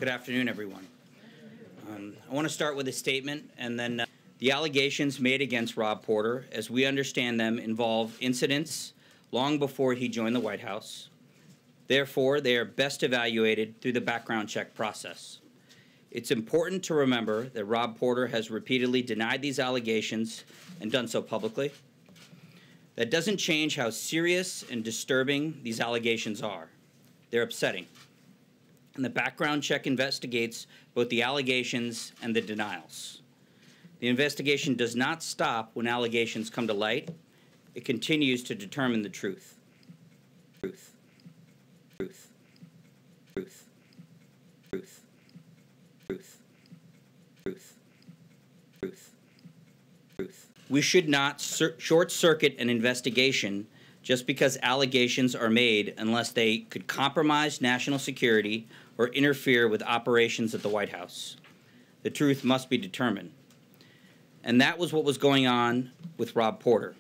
Good afternoon, everyone. I want to start with a statement, and then the allegations made against Rob Porter, as we understand them, involve incidents long before he joined the White House. Therefore, they are best evaluated through the background check process. It's important to remember that Rob Porter has repeatedly denied these allegations and done so publicly. That doesn't change how serious and disturbing these allegations are. They're upsetting. And the background check investigates both the allegations and the denials. The investigation does not stop when allegations come to light. It continues to determine the truth. Truth. Truth. Truth. Truth. Truth. Truth. Truth. Truth. We should not short-circuit an investigation just because allegations are made unless they could compromise national security or interfere with operations at the White House. The truth must be determined. And that was what was going on with Rob Porter.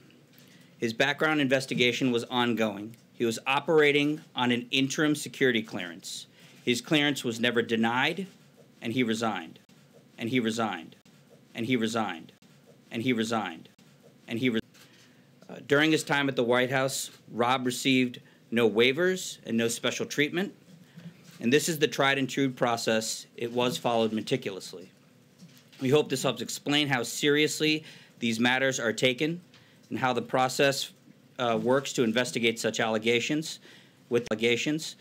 His background investigation was ongoing. He was operating on an interim security clearance. His clearance was never denied, and he resigned. And he resigned. And he resigned. And he resigned. And he resigned. During his time at the White House, Rob received no waivers and no special treatment. And this is the tried and true process. It was followed meticulously. We hope this helps explain how seriously these matters are taken and how the process works to investigate such allegations with allegations.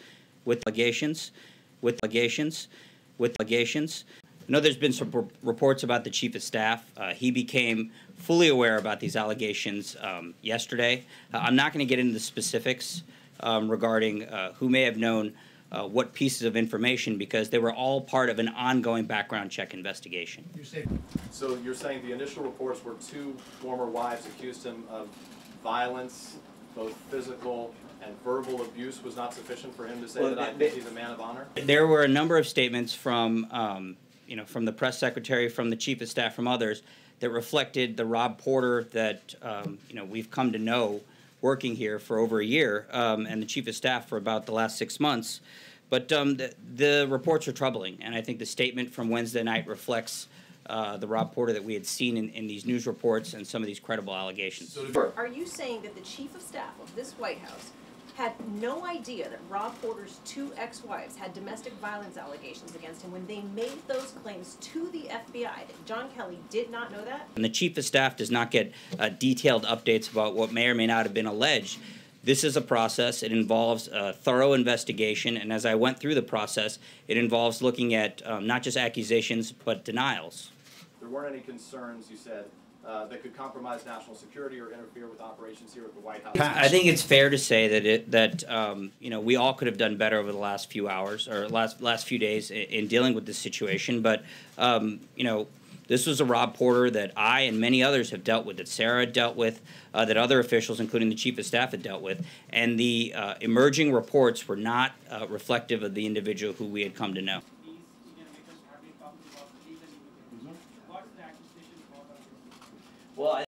I know there's been some reports about the Chief of Staff. He became fully aware about these allegations yesterday. I'm not going to get into the specifics regarding who may have known what pieces of information, because they were all part of an ongoing background check investigation. So you're saying the initial reports were two former wives accused him of violence, both physical and verbal abuse, was not sufficient for him to say that I think he's a man of honor? There were a number of statements from from the press secretary, from the Chief of Staff, from others, that reflected the Rob Porter that we've come to know working here for over a year, and the Chief of Staff for about the last 6 months. But the reports are troubling, and I think the statement from Wednesday night reflects the Rob Porter that we had seen in these news reports and some of these credible allegations. Are you saying that the Chief of Staff of this White House had no idea that Rob Porter's two ex-wives had domestic violence allegations against him when they made those claims to the FBI, that John Kelly did not know that? And the Chief of Staff does not get detailed updates about what may or may not have been alleged. This is a process. It involves a thorough investigation, and as I went through the process, it involves looking at not just accusations, but denials. There weren't any concerns, you said, that could compromise national security or interfere with operations here at the White House? I think it's fair to say that we all could have done better over the last few hours or last few days in dealing with this situation. But this was a Rob Porter that I and many others have dealt with, that Sarah dealt with, that other officials, including the Chief of Staff, had dealt with, and the emerging reports were not reflective of the individual who we had come to know. Well,